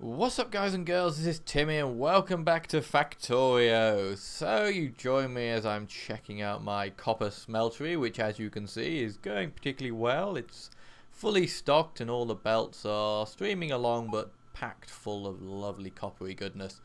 What's up, guys and girls? This is Timmy and welcome back to Factorio. So you join me as I'm checking out my copper smeltery, which as you can see is going particularly well. It's fully stocked and all the belts are streaming along but packed full of lovely coppery goodness.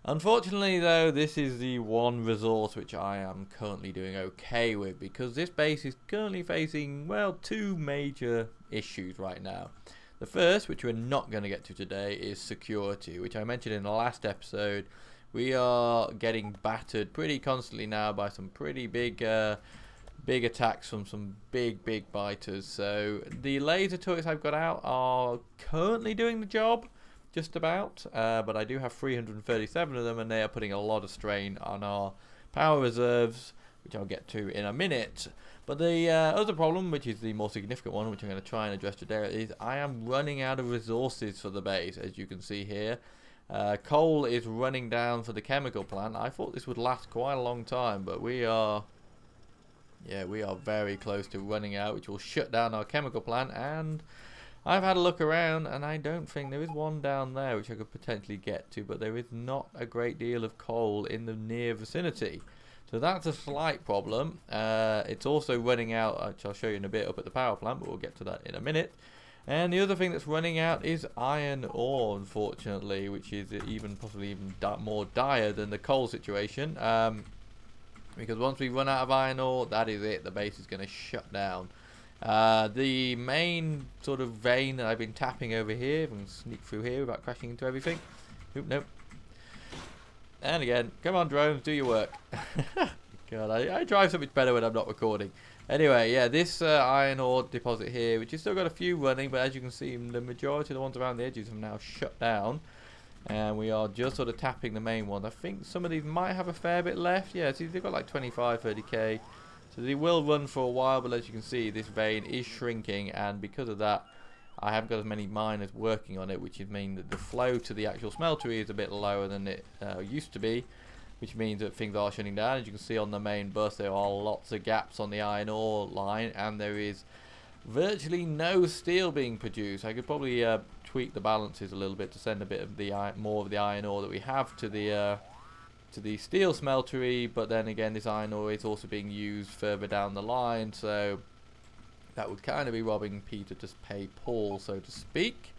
Unfortunately though, this is the one resource which I am currently doing okay with because this base is currently facing, well, two major issues right now. The first, which we're not going to get to today, is security, which I mentioned in the last episode. We are getting battered pretty constantly now by some pretty big attacks from some big biters. So the laser turrets I've got out are currently doing the job, just about. But I do have 337 of them, and they are putting a lot of strain on our power reserves, which I'll get to in a minute. But the other problem, which is the more significant one, which I'm going to try and address today, is I am running out of resources for the base, as you can see here. Coal is running down for the chemical plant. I thought this would last quite a long time, but we are very close to running out, which will shut down our chemical plant. And I've had a look around, and I don't think there is one down there which I could potentially get to, but there is not a great deal of coal in the near vicinity. So that's a slight problem. It's also running out, which I'll show you in a bit, up at the power plant, but we'll get to that in a minute. And the other thing that's running out is iron ore, unfortunately, which is possibly even more dire than the coal situation. Because once we run out of iron ore, that is it. The base is going to shut down. The main sort of vein that I've been tapping over here, if I can sneak through here without crashing into everything. Oop, nope. And again, come on drones, do your work. God, I drive so much better when I'm not recording. Anyway, yeah, this iron ore deposit here, which has still got a few running, but as you can see, the majority of the ones around the edges have now shut down. And we are just sort of tapping the main ones. I think some of these might have a fair bit left. Yeah, see, they've got like 25, 30k. So they will run for a while, but as you can see, this vein is shrinking, and because of that, I haven't got as many miners working on it, which would mean that the flow to the actual smeltery is a bit lower than it used to be, which means that things are shutting down. As you can see on the main bus, there are lots of gaps on the iron ore line, and there is virtually no steel being produced. I could probably tweak the balances a little bit to send a bit of the more of the iron ore that we have to the steel smeltery, but then again, this iron ore is also being used further down the line, so that would kind of be robbing Peter to pay Paul, so to speak.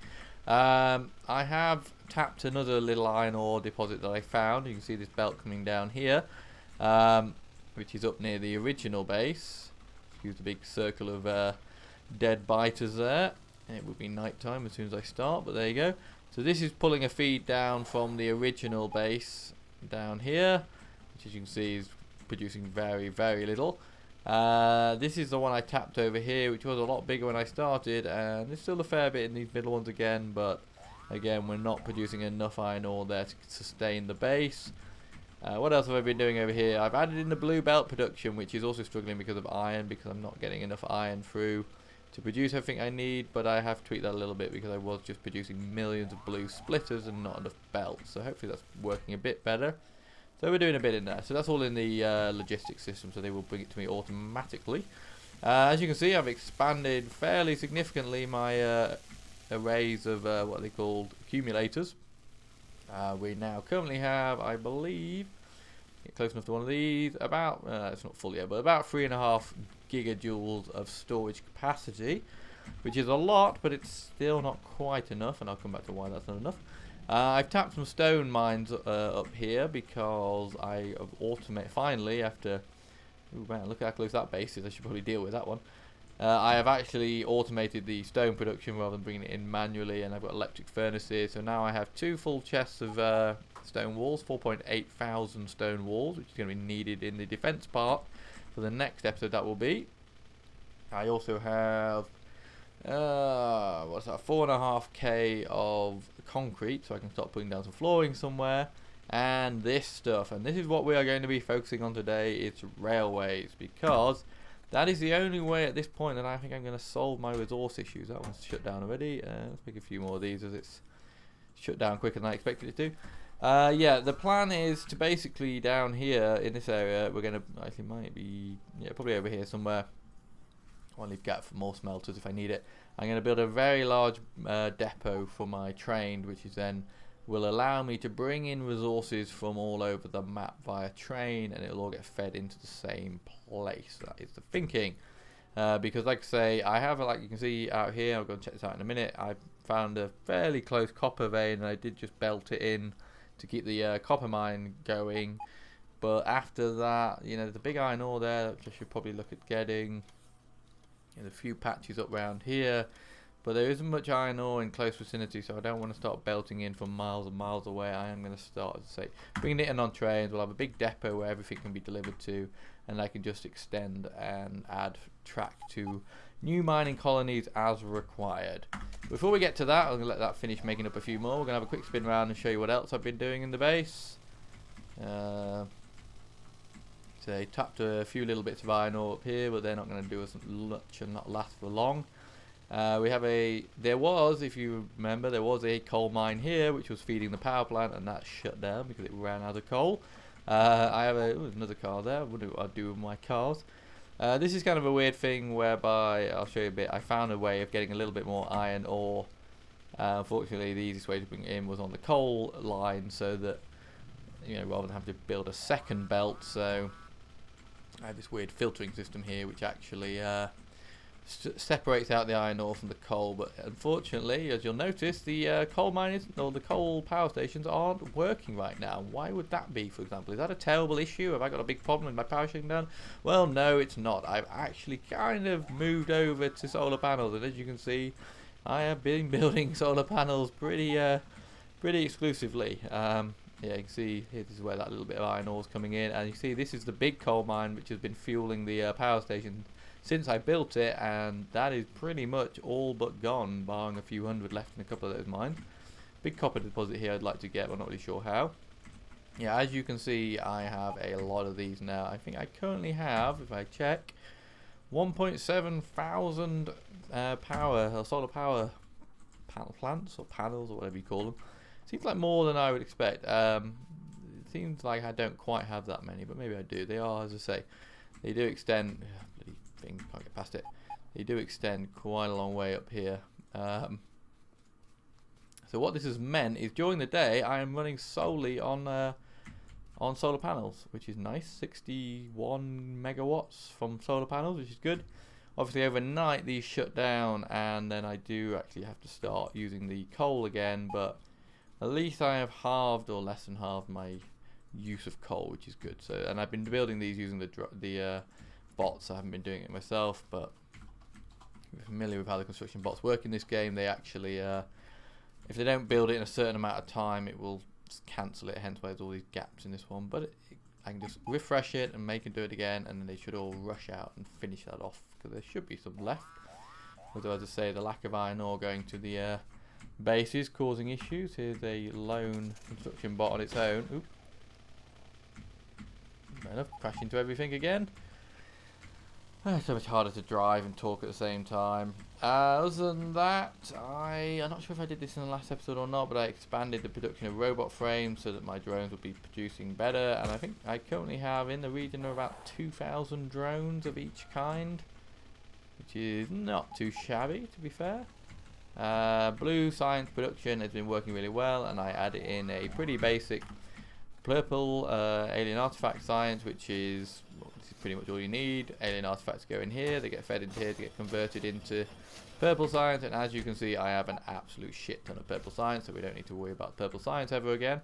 I have tapped another little iron ore deposit that I found. You can see this belt coming down here, which is up near the original base. Excuse the big circle of dead biters there. It would be night time as soon as I start, but there you go. So this is pulling a feed down from the original base down here, which as you can see is producing very little. This is the one I tapped over here, which was a lot bigger when I started, and there's still a fair bit in these middle ones again, but again, we're not producing enough iron ore there to sustain the base. What else have I been doing over here? I've added in the blue belt production, which is also struggling because of iron, because I'm not getting enough iron through to produce everything I need, but I have tweaked that a little bit because I was just producing millions of blue splitters and not enough belts, so hopefully that's working a bit better. So we're doing a bit in there. So that's all in the logistics system, so they will bring it to me automatically. As you can see, I've expanded fairly significantly my arrays of what they called accumulators. We now currently have, I believe, get close enough to one of these, about, it's not full yet, but about 3.5 gigajoules of storage capacity, which is a lot, but it's still not quite enough, and I'll come back to why that's not enough. I've tapped some stone mines up here because I have finally, after, ooh man, look how close that base is. I should probably deal with that one. I have actually automated the stone production rather than bringing it in manually, and I've got electric furnaces, so now I have 2 full chests of stone walls, 4.8 thousand stone walls, which is going to be needed in the defense part for the next episode. That will be. I also have what's that, 4.5k of concrete, so I can start putting down some flooring somewhere, and this stuff, and this is what we are going to be focusing on today. It's railways, because that is the only way at this point that I think I'm going to solve my resource issues. That one's shut down already. Let's make a few more of these as it's shut down quicker than I expected it to. Yeah, the plan is to basically down here in this area, we're going to, actually might be, yeah, probably over here somewhere, I'll leave gap for more smelters if I need it. I'm going to build a very large depot for my train, which is then will allow me to bring in resources from all over the map via train, and it'll all get fed into the same place. That is the thinking. Because like I say, I have, like you can see out here, I'll go and check this out in a minute, I found a fairly close copper vein, and I did just belt it in to keep the copper mine going. But after that, you know, there's a big iron ore there, which I should probably look at getting. There's a few patches up around here, but there isn't much iron ore in close vicinity, so I don't want to start belting in from miles and miles away. I am going to start, as I say, bringing it in on trains. We'll have a big depot where everything can be delivered to, and I can just extend and add track to new mining colonies as required. Before we get to that, I'm going to let that finish making up a few more. We're going to have a quick spin around and show you what else I've been doing in the base. So I tapped a few little bits of iron ore up here, but they're not going to do us much and not last for long. We have there was, if you remember, there was a coal mine here which was feeding the power plant, and that shut down because it ran out of coal. I have another car there. I wonder what I'd do with my cars. This is kind of a weird thing whereby, I'll show you a bit, I found a way of getting a little bit more iron ore. Unfortunately, the easiest way to bring it in was on the coal line, so that, you know, rather than have to build a second belt. So I have this weird filtering system here which actually separates out the iron ore from the coal, but unfortunately, as you'll notice, the coal miners or the coal power stations aren't working right now. Why would that be, for example? Is that a terrible issue? Have I got a big problem with my power shutting down? Well, no, it's not. I've actually kind of moved over to solar panels, and as you can see, I have been building solar panels pretty exclusively. Yeah, you can see here, this is where that little bit of iron ore is coming in, and you see this is the big coal mine which has been fueling the power station since I built it, and that is pretty much all but gone, barring a few hundred left in a couple of those mines. Big copper deposit here I'd like to get, but I'm not really sure how. Yeah, as you can see, I have a lot of these now. I think I currently have, if I check, 1.7 thousand solar power plants or panels or whatever you call them. Seems like more than I would expect. It seems like I don't quite have that many, but maybe I do. They are, as I say, they do extend. Bloody thing, can't get past it. They do extend quite a long way up here. So what this has meant is during the day I am running solely on solar panels, which is nice. 61 megawatts from solar panels, which is good. Obviously overnight these shut down, and then I do actually have to start using the coal again, but at least I have halved or less than halved my use of coal, which is good. So, and I've been building these using the bots. I haven't been doing it myself, but if you're familiar with how the construction bots work in this game, they actually, if they don't build it in a certain amount of time, it will cancel it. Hence why there's all these gaps in this one. But I can just refresh it and make it do it again, and then they should all rush out and finish that off, because there should be some left. Although, as I say, the lack of iron ore going to the base is causing issues. Here's a lone construction bot on its own. Oop. Fair enough, crash into everything again. It's so much harder to drive and talk at the same time. Other than that, I'm not sure if I did this in the last episode or not, but I expanded the production of robot frames so that my drones would be producing better, and I think I currently have in the region of about 2,000 drones of each kind, which is not too shabby, to be fair. Blue science production has been working really well, and I added in a pretty basic purple alien artifact science, which is, well, this is pretty much all you need. Alien artifacts go in here, they get fed into here to get converted into purple science, and as you can see, I have an absolute shit ton of purple science, so we don't need to worry about purple science ever again.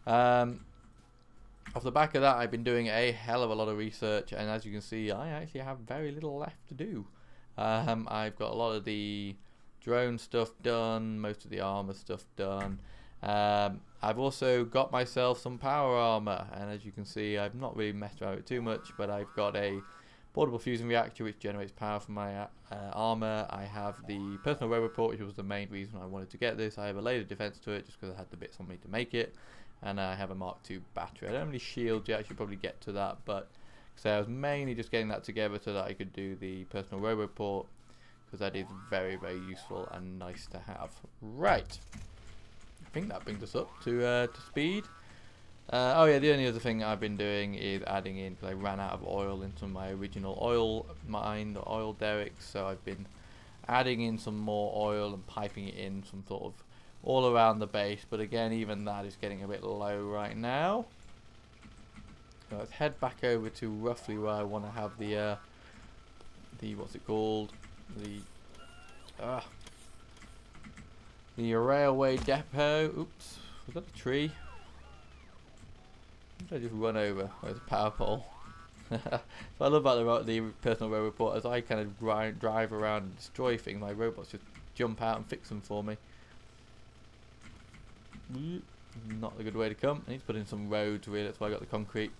Off the back of that, I've been doing a hell of a lot of research, and as you can see, I actually have very little left to do. I've got a lot of the drone stuff done, most of the armor stuff done. I've also got myself some power armor, and as you can see, I've not really messed around with it too much, but I've got a portable fusion reactor which generates power from my armor. I have the personal robot port, which was the main reason I wanted to get this. I have a laser defense to it just because I had the bits on me to make it, and I have a Mark II battery. I don't have any shields yet, I should probably get to that, but so I was mainly just getting that together so that I could do the personal robot port, because that is very, very useful and nice to have. Right, I think that brings us up to speed. Oh yeah, the only other thing I've been doing is adding in, because I ran out of oil into my original oil mine, the oil derricks, so I've been adding in some more oil and piping it in some sort of all around the base, but again, even that is getting a bit low right now. So let's head back over to roughly where I want to have the what's it called, the railway depot. Oops, was that a tree? What did I just run over? Oh, it's a power pole. So I love about the personal robot, as I kind of drive around and destroy things, my robots just jump out and fix them for me. Not a good way to come. I need to put in some roads, really. That's why I got the concrete.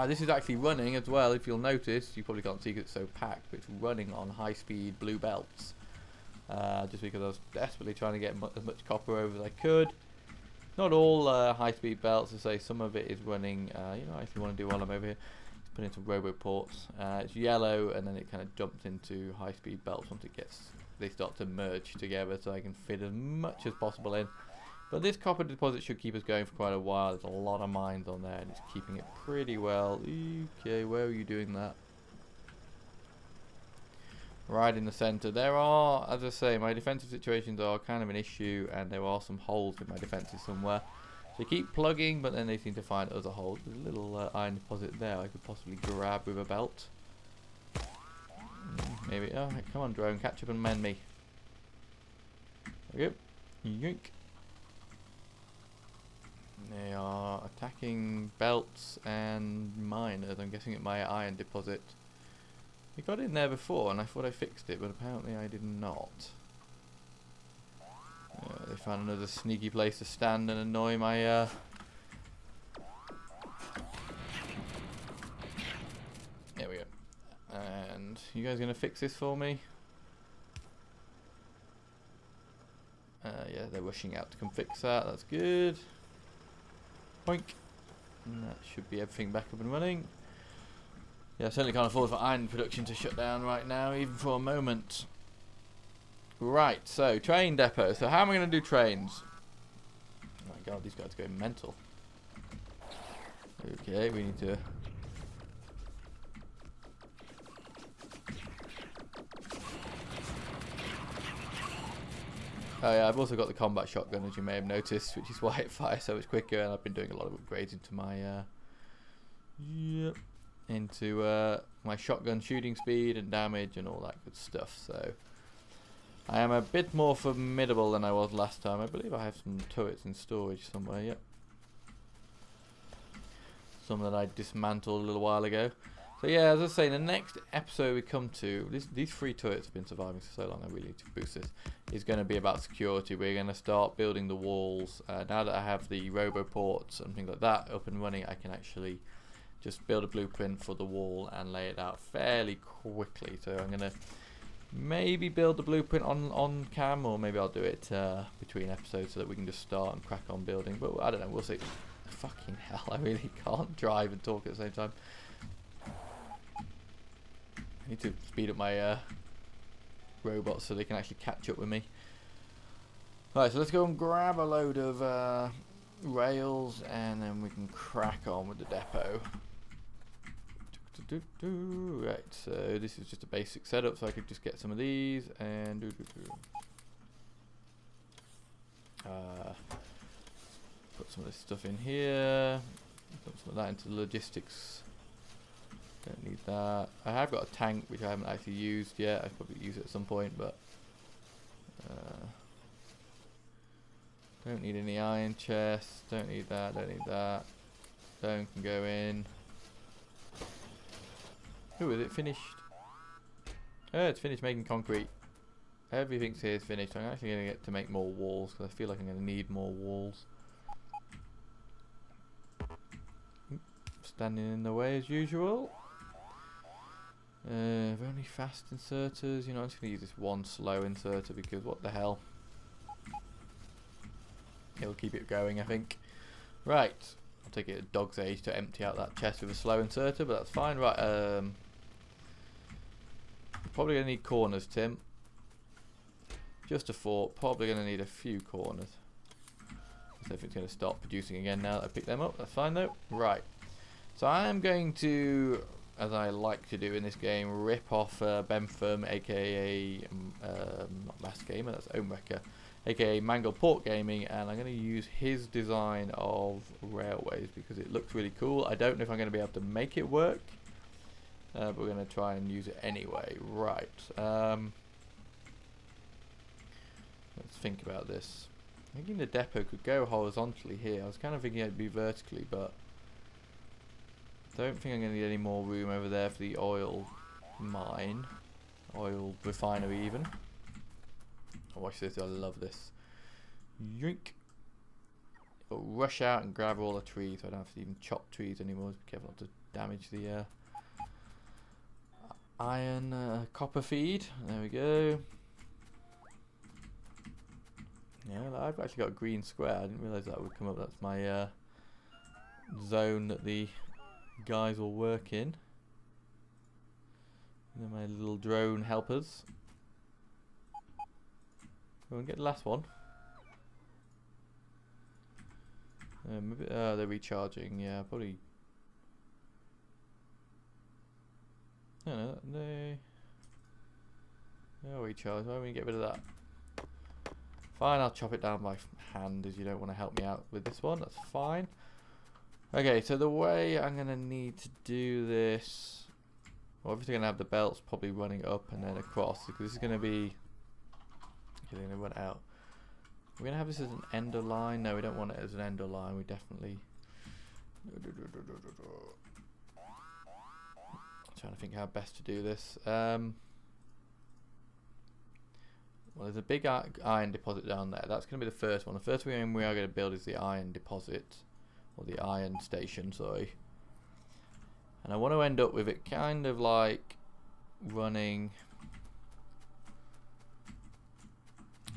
This is actually running as well. If you'll notice, you probably can't see because it's so packed, but it's running on high-speed blue belts. Just because I was desperately trying to get as much copper over as I could. Not all high-speed belts, I say some of it is running. You know, if you want to do while I'm over here, just put in some roboports. It's yellow, and then it kind of jumps into high-speed belts once they start to merge together, so I can fit as much as possible in. But this copper deposit should keep us going for quite a while. There's a lot of mines on there, and it's keeping it pretty well. Okay, where are you doing that? Right in the centre. There are, as I say, my defensive situations are kind of an issue, and there are some holes in my defences somewhere. So keep plugging, but then they seem to find other holes. There's a little iron deposit there I could possibly grab with a belt. Maybe. Oh, come on, drone, catch up and mend me. There we go. Yoink. They are attacking belts and miners. I'm guessing at my iron deposit. We got in there before, and I thought I fixed it, but apparently I did not. They found another sneaky place to stand and annoy my... There we go. And you guys gonna fix this for me? Yeah, they're rushing out to come fix that. That's good. Boink. And that should be everything back up and running. Yeah, I certainly can't afford for iron production to shut down right now, even for a moment. Right, so train depot. So how am I going to do trains? Oh my god, these guys are going mental. Okay, we need to... Oh yeah, I've also got the combat shotgun, as you may have noticed, which is why it fires so much quicker, and I've been doing a lot of upgrades into my... my shotgun shooting speed and damage and all that good stuff. So I am a bit more formidable than I was last time. I believe I have some turrets in storage somewhere. Yep, some that I dismantled a little while ago. So yeah, as I say, the next episode we come to, these 3 turrets have been surviving for so long, I really need to boost this, is going to be about security. We're going to start building the walls. Now that I have the roboports and things like that up and running, I can actually just build a blueprint for the wall and lay it out fairly quickly. So I'm going to maybe build the blueprint on cam, or maybe I'll do it between episodes so that we can just start and crack on building. But I don't know, we'll see. Fucking hell, I really can't drive and talk at the same time. I need to speed up my robots so they can actually catch up with me. Right, so let's go and grab a load of rails, and then we can crack on with the depot. Right, so this is just a basic setup, so I could just get some of these and put some of this stuff in here, put some of that into the logistics. Don't need that. I have got a tank which I haven't actually used yet. I'll probably use it at some point, but don't need any iron chests. Don't need that. Don't need that. Stone can go in. Ooh, is it finished? Oh, it's finished making concrete. Everything's here is finished. I'm actually going to get to make more walls because I feel like I'm going to need more walls. Standing in the way as usual. Only fast inserters. You know, I'm just going to use this one slow inserter because what the hell. It'll keep it going, I think. Right. I'll take it a dog's age to empty out that chest with a slow inserter, but that's fine. Right. Probably going to need corners, Tim. Just a thought. Probably going to need a few corners. So if it's going to stop producing again now that I pick them up, that's fine though. Right. So I am going to, as I like to do in this game, rip off Bentham, aka not Mass Gamer, that's Omewrecker, aka Mangle Port Gaming, and I'm going to use his design of railways because it looks really cool. I don't know if I'm going to be able to make it work, but we're going to try and use it anyway. Right. Let's think about this. Thinking the depot could go horizontally here. I was kind of thinking it'd be vertically, but don't think I'm going to need any more room over there for the oil mine, oil refinery even. Oh, watch this! I love this. Yoink! But rush out and grab all the trees. So I don't have to even chop trees anymore. Just be careful not to damage the iron copper feed. There we go. Yeah, I've actually got a green square. I didn't realise that would come up. That's my zone that the guys will work in. And then my little drone helpers. Go and get the last one. Maybe, they're recharging. Yeah, probably. No, they'll recharge. Why don't we get rid of that? Fine, I'll chop it down by hand as you don't want to help me out with this one. That's fine. Okay, so the way I'm going to need to do this... Well, obviously going to have the belts probably running up and then across, because this is going to be... Okay, they're going to run out. We're going to have this as an ender line. No, we don't want it as an ender line. We definitely... I'm trying to think how best to do this. Well, there's a big iron deposit down there. That's going to be the first one. The first thing we are going to build is the iron deposit. Or the iron station, sorry. And I want to end up with it kind of like running...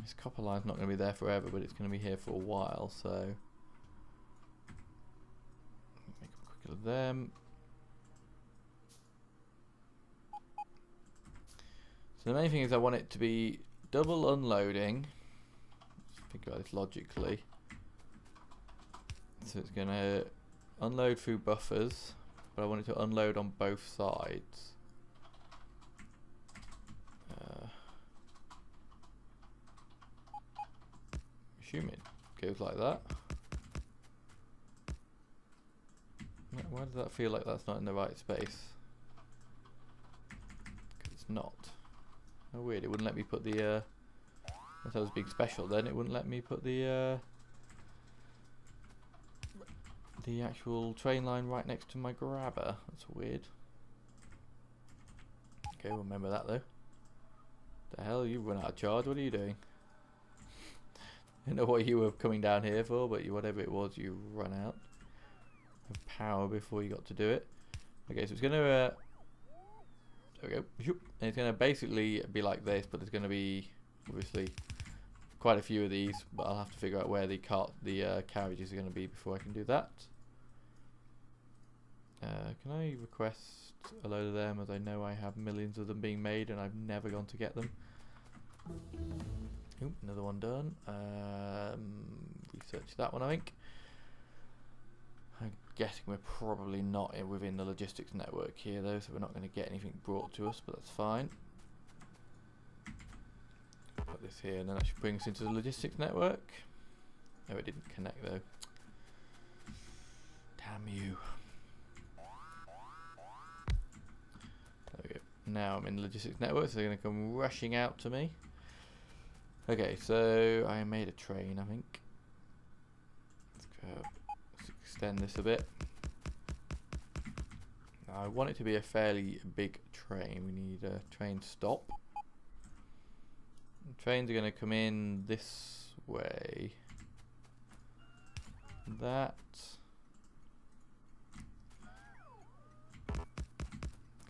This copper line's not going to be there forever, but it's going to be here for a while, so... Make a quick look of them. So the main thing is I want it to be double unloading. Let's think about this logically. So it's going to unload through buffers, but I want it to unload on both sides. Assuming it goes like that. Why does that feel like that's not in the right space? Because it's not. Oh weird, it wouldn't let me put the if I was being special then it wouldn't let me put the actual train line right next to my grabber. That's weird. Okay, we'll remember that though. The hell, you've run out of charge, what are you doing? I don't know what you were coming down here for, but whatever it was, you run out of power before you got to do it. Okay, so it's going to there we go. And it's going to basically be like this, but there's going to be obviously quite a few of these, but I'll have to figure out where the carriages are going to be before I can do that. Can I request a load of them, as I know I have millions of them being made and I've never gone to get them. Oop, another one done. Research that one, I think. I'm guessing we're probably not within the logistics network here though, so we're not going to get anything brought to us, but that's fine. Put this here and then that should bring us into the logistics network. No, it didn't connect though. Damn you. There we go. Now I'm in the logistics network, so they're going to come rushing out to me. Okay, so I made a train, I think. Let's go. Let's extend this a bit. I want it to be a fairly big train. We need a train stop. Trains are going to come in this way. That.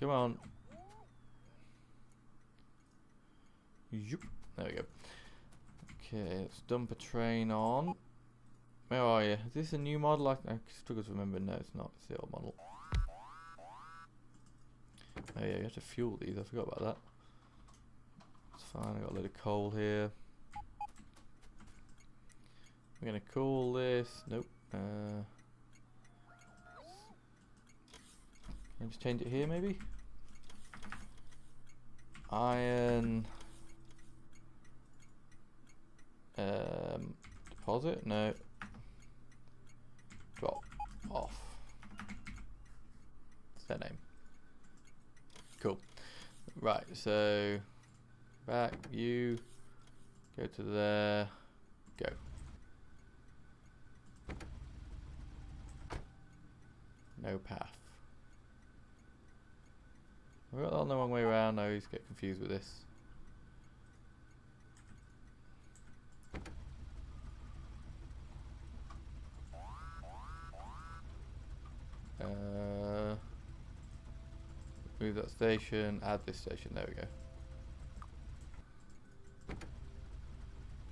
Come on. Yoop. There we go. Okay, let's dump a train on. Where are you? Is this a new model? I struggle to remember. No, it's not. It's the old model. Oh yeah, you have to fuel these. I forgot about that. It's fine. I got a load of coal here. We're going to call this... Nope. Can I just change it here, maybe? Iron... deposit? No. Drop off. That's their name. Cool. Right, so... Back, you... Go to there... Go. No path. We've got that on the wrong way around. I always get confused with this. Move that station, add this station, there we go.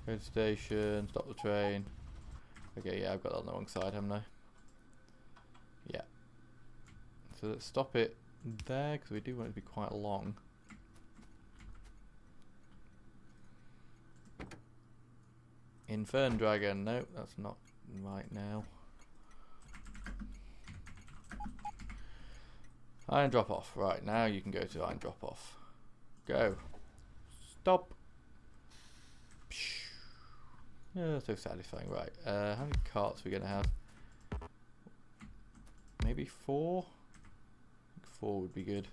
Go to station, stop the train. Okay, yeah, I've got that on the wrong side, haven't I? Yeah. So let's stop it there, because we do want it to be quite long. Infern Dragon, no, that's not right now. Iron drop off. Right, now you can go to iron drop off. Go. Stop. Yeah, so satisfying. Right, how many carts are we going to have? Maybe 4? I think 4 would be good.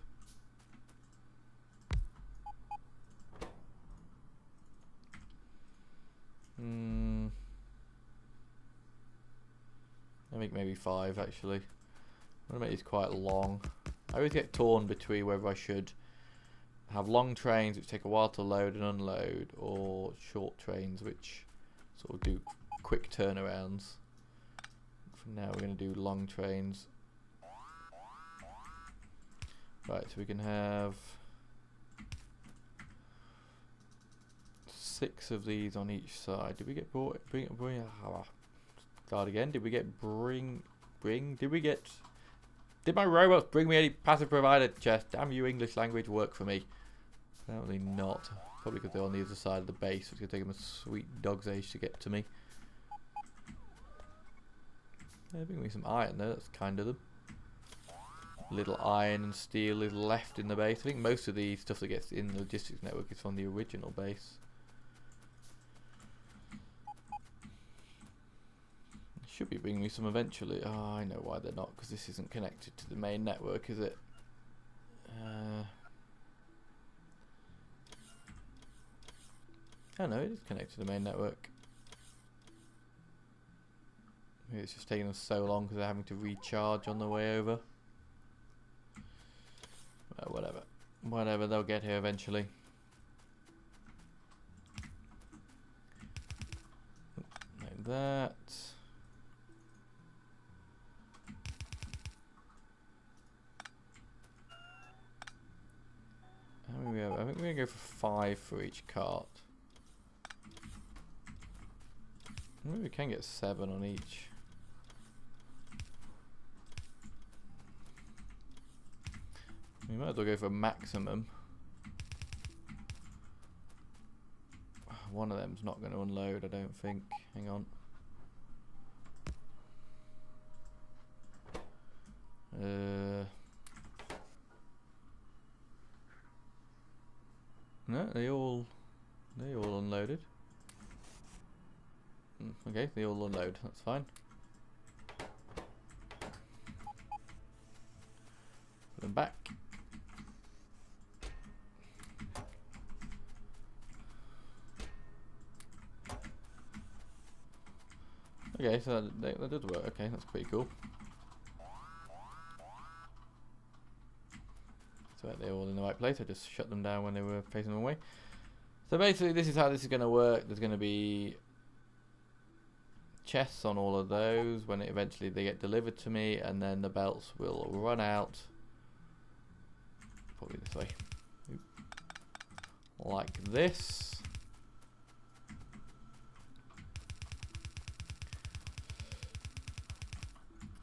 I think maybe 5 actually. I'm going to make these quite long. I always get torn between whether I should have long trains which take a while to load and unload, or short trains which sort of do quick turnarounds. For now we're going to do long trains. Right, so we can have 6 of these on each side. Did we get start again? Did we get Did my robots bring me any passive provider chest? Damn you, English language, work for me. Apparently not. Probably because they're on the other side of the base. It's going to take them a sweet dog's age to get to me. Yeah, bring me some iron there. That's kind of them. Little iron and steel is left in the base. I think most of the stuff that gets in the logistics network is from the original base. Should be bringing me some eventually. Oh, I know why they're not, because this isn't connected to the main network, is it? Oh no, it is connected to the main network. Maybe it's just taking them so long because they're having to recharge on the way over. Whatever. Whatever, they'll get here eventually. Like that. How many we have? I think we're going to go for 5 for each cart. Maybe we can get 7 on each. We might as well go for a maximum. One of them's not going to unload, I don't think. Hang on. No, they all unloaded. Okay, they all unload. That's fine. Put them back. Okay, so that does work. Okay, that's pretty cool. So they're all in the right place. I just shut them down when they were facing the wrong way. So basically, this is how this is going to work. There's going to be chests on all of those when eventually they get delivered to me, and then the belts will run out. Probably this way. Oop. Like this.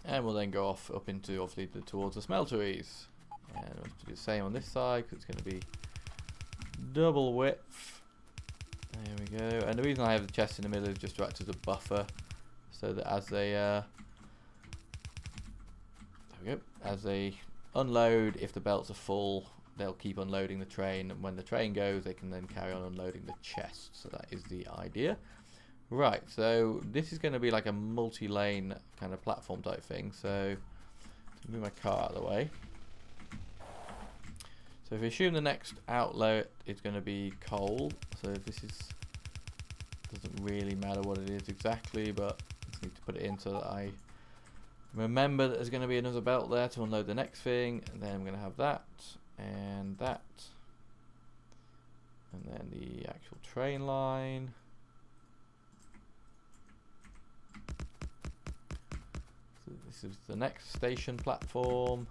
And we'll then go off up into obviously towards the smelteries. And we'll have to do the same on this side because it's going to be double width. There we go. And the reason I have the chest in the middle is just to act as a buffer. so that as they there we go, as they unload, if the belts are full, they'll keep unloading the train, and when the train goes, they can then carry on unloading the chest. So that is the idea. Right, so this is going to be like a multi-lane kind of platform type thing. So move my car out of the way. So if we assume the next outlet is going to be coal, so this is, doesn't really matter what it is exactly, but I just need to put it in so that I remember that there's going to be another belt there to unload the next thing, and then I'm going to have that, and that, and then the actual train line. So this is the next station platform,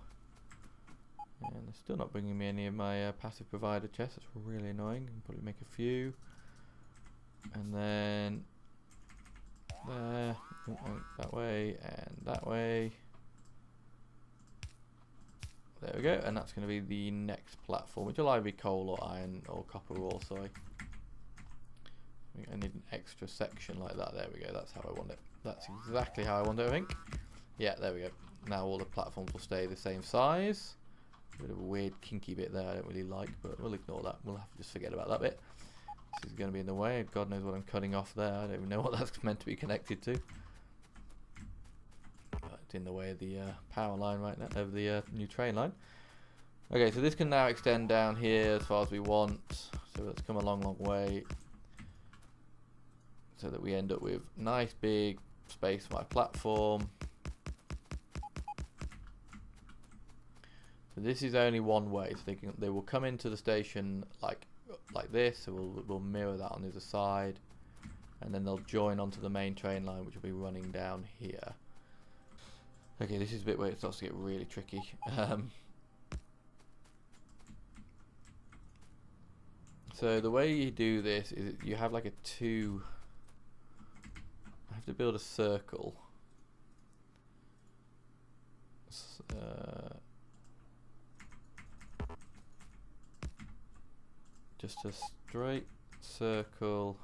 and they're still not bringing me any of my passive provider chests. That's really annoying. I'll probably make a few, and then there, that way, and that way. There we go, and that's going to be the next platform, which will either be coal or iron or copper ore. So I need an extra section like that. There we go, that's how I want it. That's exactly how I want it, I think. Yeah, there we go. Now all the platforms will stay the same size. A bit of a weird kinky bit there I don't really like, but we'll ignore that. We'll have to just forget about that bit. This is going to be in the way. God knows what I'm cutting off there. I don't even know what that's meant to be connected to. It's in the way of the power line right now, of the new train line. Okay, so this can now extend down here as far as we want. So let's come a long, long way, so that we end up with nice big space for my platform. So this is only one way, so they will come into the station like this, so we'll mirror that on the other side, and then they'll join onto the main train line, which will be running down here. Okay, this is a bit where it starts to get really tricky. So the way you do this is you have like a two. I have to build a circle. Just a straight circle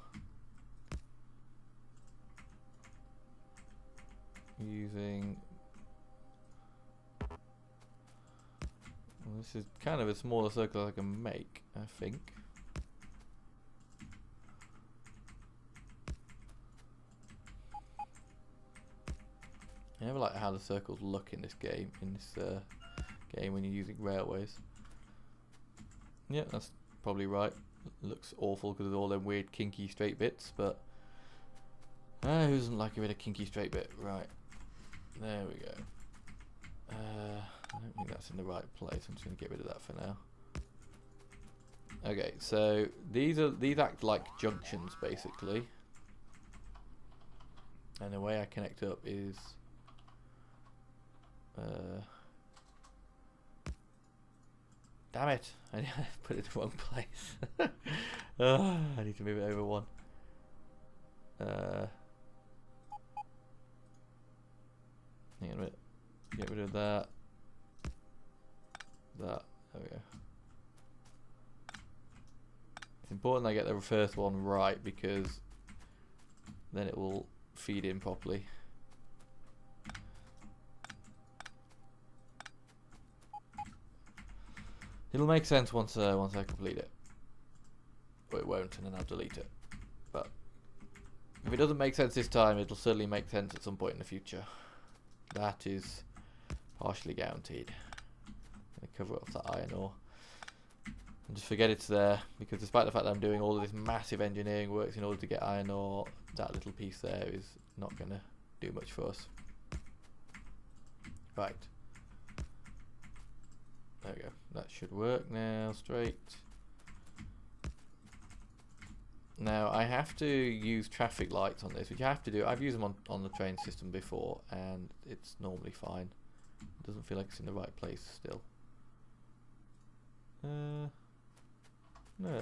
using. Well, this is kind of a smaller circle I can make, I think. I never like how the circles look in this game. Game when you're using railways. Yeah, that's probably right. It looks awful because of all them weird kinky straight bits, but who doesn't like a bit of kinky straight bit? Right, there we go. I don't think that's in the right place. I'm just going to get rid of that for now. Okay, so these act like junctions basically, and the way I connect up is damn it, I put it in the wrong place. I need to move it over one. Hang on a minute. Get rid of that. There we go. It's important I get the first one right, because then it will feed in properly. It'll make sense once I complete it. But it won't, and then I'll delete it. But if it doesn't make sense this time, it'll certainly make sense at some point in the future. That is partially guaranteed. I'm going to cover up that iron ore and just forget it's there, because despite the fact that I'm doing all of this massive engineering works in order to get iron ore, that little piece there is not going to do much for us. Right. There we go. That should work now. Straight. Now I have to use traffic lights on this, which I have to do. I've used them on the train system before, and it's normally fine. It doesn't feel like it's in the right place still. No,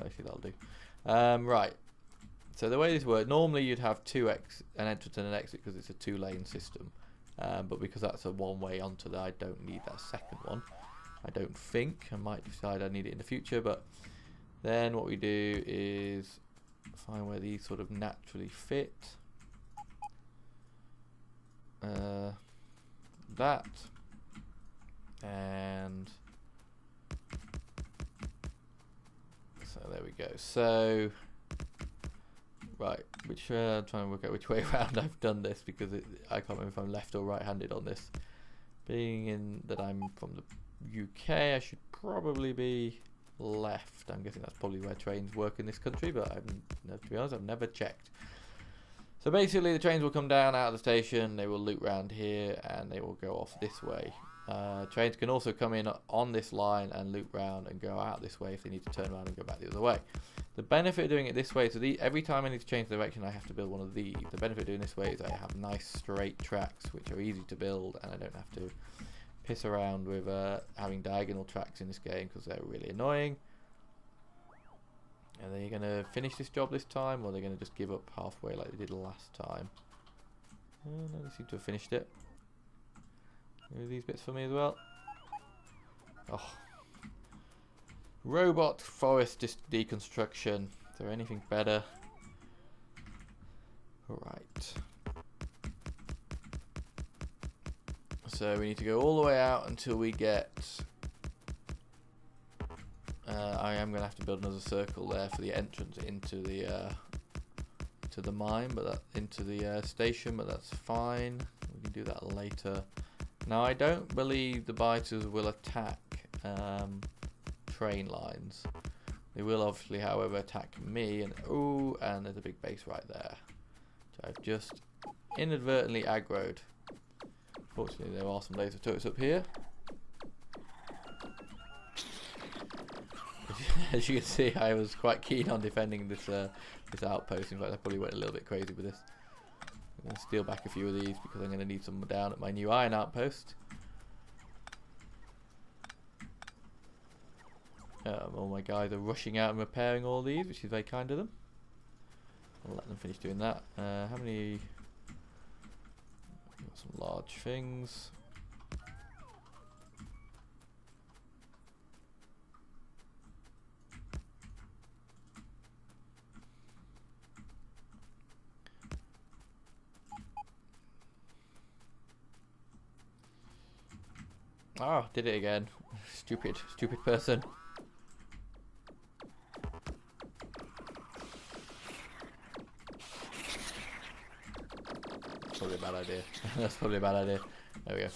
actually that'll do. Right. So the way this works, normally you'd have an entrance and an exit because it's a two-lane system. But because that's a one-way onto there, I don't need that second one. I don't think. I might decide I need it in the future, but then what we do is find where these sort of naturally fit. that, and so there we go. So right, which I'm trying to work out which way around I've done this, because I can't remember if I'm left or right-handed on this. Being in that I'm from the UK, I should probably be left. I'm guessing that's probably where trains work in this country, but to be honest, I've never checked. So basically the trains will come down out of the station, they will loop round here, and they will go off this way. Trains can also come in on this line and loop round and go out this way if they need to turn around and go back the other way. The benefit of doing it this way, so every time I need to change direction I have to build one of these. The benefit of doing this way is I have nice straight tracks which are easy to build, and I don't have to piss around with having diagonal tracks in this game because they're really annoying. Are they going to finish this job this time, or are they going to just give up halfway like they did last time? No, they seem to have finished it. Are these bits for me as well? Oh. Robot forest deconstruction. Is there anything better? Right. So we need to go all the way out until we get... I am going to have to build another circle there for the entrance into the mine, but into the station, but that's fine. We can do that later. Now I don't believe the biters will attack train lines. They will obviously, however, attack me, and and there's a big base right there, which I've just inadvertently aggroed. Fortunately, there are some laser turrets up here. As you can see, I was quite keen on defending this outpost. In fact, I probably went a little bit crazy with this. I'm going to steal back a few of these because I'm going to need some down at my new iron outpost. All my guys are rushing out and repairing all these, which is very kind of them. I'll let them finish doing that. How many? Got some large things. Oh, did it again. Stupid person. Probably a bad idea. That's probably a bad idea. There we go.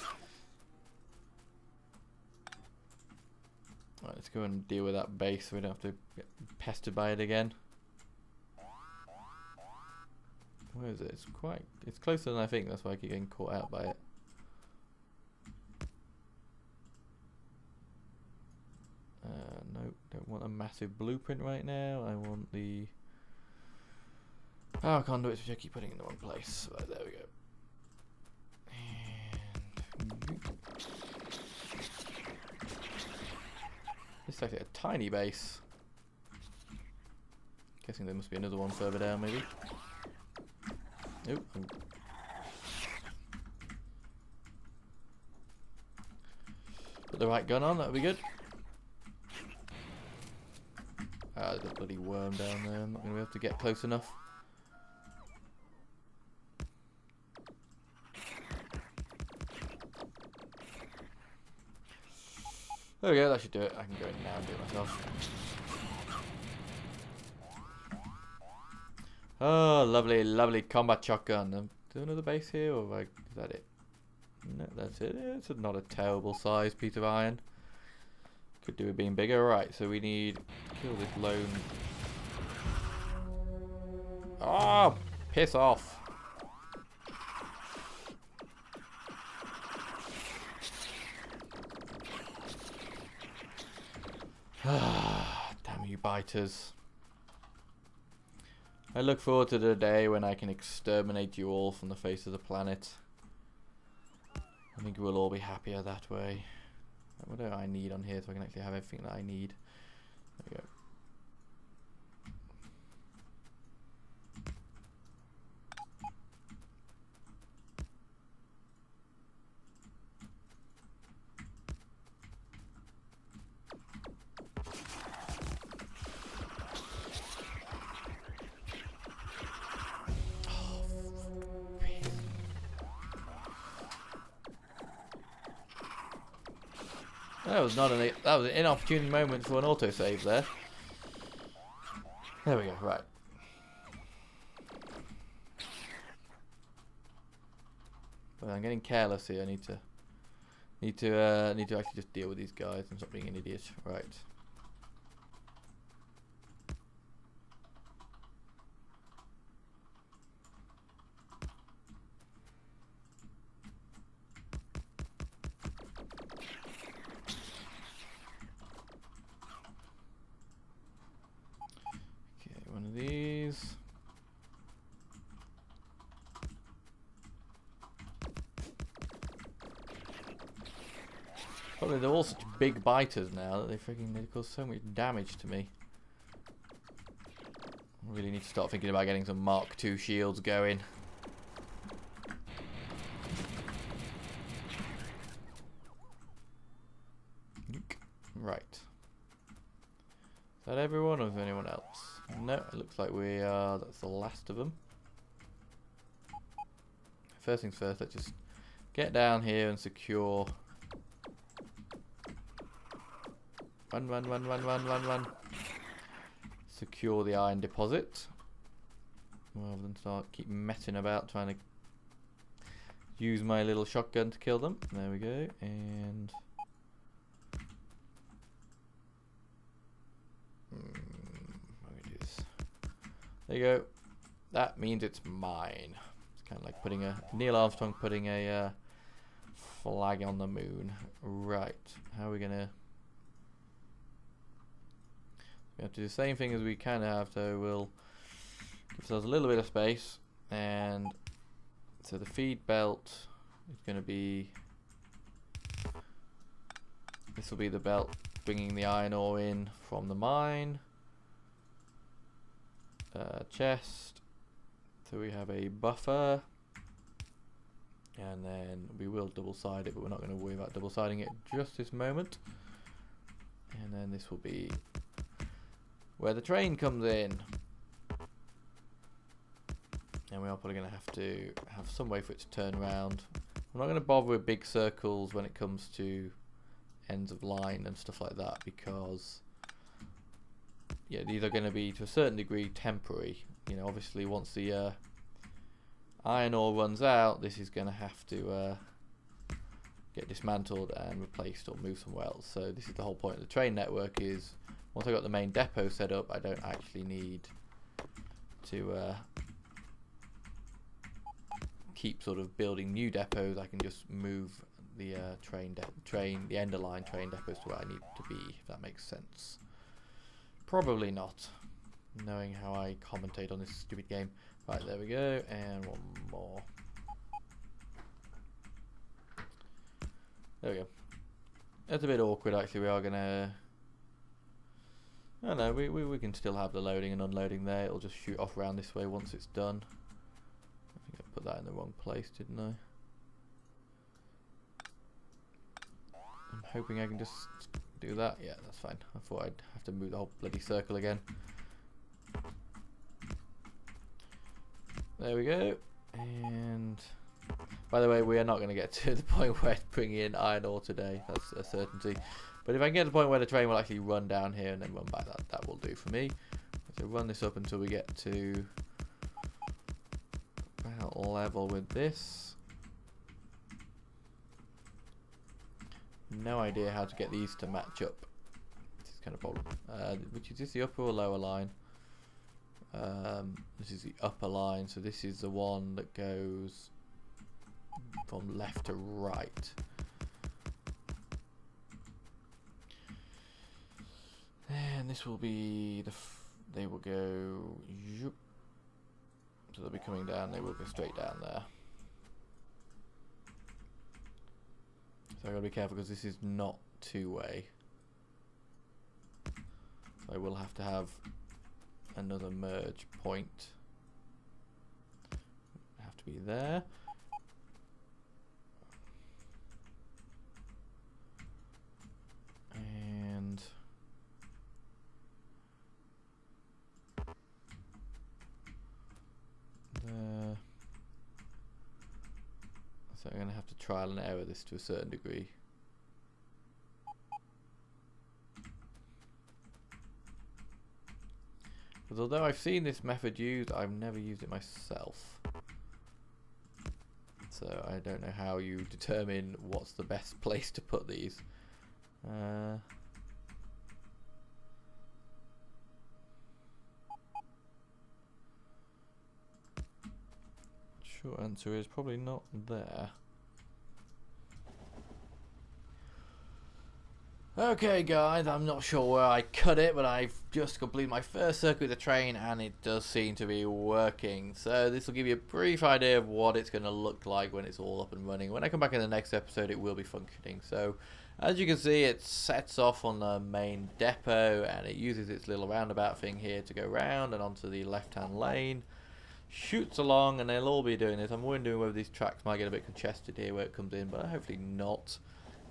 Right, let's go and deal with that base so we don't have to get pestered by it again. Where is it? It's closer than I think, that's why I keep getting caught out by it. Nope, don't want a massive blueprint right now. I want the power conduits, which I keep putting in the wrong place. Right, there we go. And this is actually a tiny base. Guessing there must be another one further down, maybe. Nope. Put the right gun on, that'll be good. Ah, there's a bloody worm down there. I'm not going to be able to get close enough. There we go, that should do it. I can go in now and do it myself. Oh, lovely, lovely combat shotgun. Is there another base here, or is that it? No, that's it. It's not a terrible size piece of iron. Could do with being bigger. Right, so we need to kill this lone. Oh, piss off. Damn you biters. I look forward to the day when I can exterminate you all from the face of the planet. I think we'll all be happier that way. What do I need on here so I can actually have everything that I need? There we go. That was not that was an inopportune moment for an autosave there. There we go. Right. But I'm getting careless here. I need to actually just deal with these guys and stop being an idiot. Right. Okay, one of these. Probably they're all such big biters now that they cause so much damage to me. I really need to start thinking about getting some Mark II shields going. Right. Is that everyone or is there anyone else? No, it looks like that's the last of them. First things first, let's just get down here and secure. Run. Secure the iron deposit. Rather than keep messing about trying to use my little shotgun to kill them. There we go. And let me do this. There you go. That means it's mine. It's kind of like putting Neil Armstrong putting a flag on the moon. Right. How are we gonna? We have to do the same thing as we kind of have, so we'll give ourselves a little bit of space, and so the feed belt is going to be, this will be the belt bringing the iron ore in from the mine. Chest, so we have a buffer, and then we will double side it, but we're not going to worry about double siding it just this moment. And then this will be where the train comes in, and we are probably going to have some way for it to turn around. I'm not going to bother with big circles when it comes to ends of line and stuff like that, because yeah, these are going to be to a certain degree temporary. You know, obviously once the iron ore runs out, this is going to have to get dismantled and replaced or moved somewhere else. So this is the whole point of the train network, is once I got the main depot set up, I don't actually need to keep sort of building new depots. I can just move the the end of line train depots to where I need to be, if that makes sense. Probably not, knowing how I commentate on this stupid game. Right, there we go, and one more. There we go. That's a bit awkward actually. We are gonna, I don't know, we can still have the loading and unloading there. It'll just shoot off around this way once it's done. I think I put that in the wrong place, didn't I? I'm hoping I can just do that. Yeah, that's fine. I thought I'd have to move the whole bloody circle again. There we go. And by the way, we are not going to get to the point where it's bringing in iron ore today. That's a certainty. But if I can get to the point where the train will actually run down here and then run back, that will do for me. So run this up until we get to about level with this. No idea how to get these to match up. This is kind of problem. Which is this, the upper or lower line? This is the upper line, so this is the one that goes from left to right. And this will be they will go, so they'll be coming down. They will go straight down there. So I gotta be careful because this is not two-way. So I will have to have another merge point. Have to be there. And there. So I'm going to have to trial and error this to a certain degree. Because although I've seen this method used, I've never used it myself. So I don't know how you determine what's the best place to put these. Short answer is probably not there. Okay guys, I'm not sure where I cut it, but I've just completed my first circuit with the train and it does seem to be working. So this will give you a brief idea of what it's going to look like when it's all up and running. When I come back in the next episode, it will be functioning. So as you can see, it sets off on the main depot and it uses its little roundabout thing here to go round and onto the left hand lane. Shoots along, and they'll all be doing this. I'm wondering whether these tracks might get a bit congested here where it comes in, but hopefully not.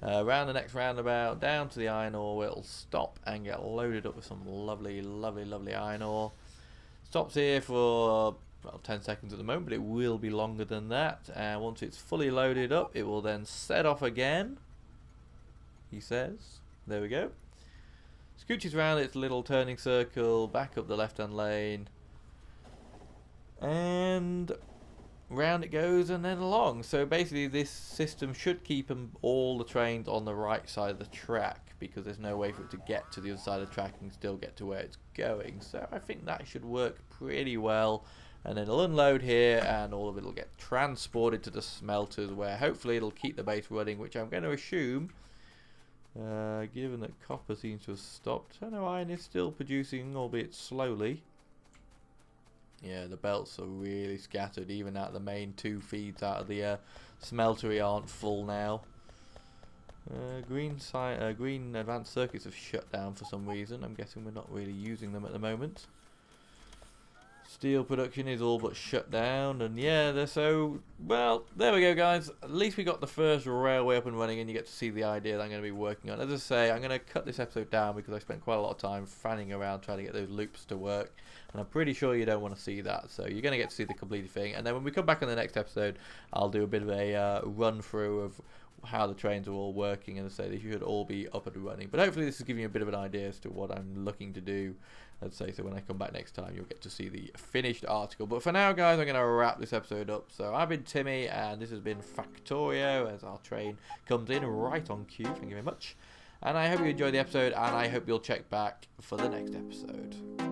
Round the next roundabout, down to the iron ore, where it'll stop and get loaded up with some lovely, lovely, lovely iron ore. Stops here for well, 10 seconds at the moment, but it will be longer than that. And once it's fully loaded up, it will then set off again, he says. There we go. Scooches around its little turning circle, back up the left-hand lane, and round it goes and then along. So basically this system should keep all the trains on the right side of the track, because there's no way for it to get to the other side of the track and still get to where it's going. So I think that should work pretty well, and then it'll unload here and all of it will get transported to the smelters, where hopefully it'll keep the base running, which I'm going to assume, given that copper seems to have stopped. I know iron is still producing, albeit slowly. Yeah, the belts are really scattered. Even out the main two feeds out of the smeltery aren't full now. Green advanced circuits have shut down for some reason. I'm guessing we're not really using them at the moment. Steel production is all but shut down, and yeah, they're so well. There we go, guys. At least we got the first railway up and running, and you get to see the idea that I'm going to be working on. As I say, I'm going to cut this episode down because I spent quite a lot of time fanning around trying to get those loops to work, and I'm pretty sure you don't want to see that. So you're going to get to see the completed thing, and then when we come back in the next episode, I'll do a bit of a run through of how the trains are all working, and I say they should all be up and running. But hopefully this is giving you a bit of an idea as to what I'm looking to do. I'd say so when I come back next time, you'll get to see the finished article. But for now, guys, I'm going to wrap this episode up. So I've been Timmy, and this has been Factorio as our train comes in right on cue. Thank you very much. And I hope you enjoyed the episode, and I hope you'll check back for the next episode.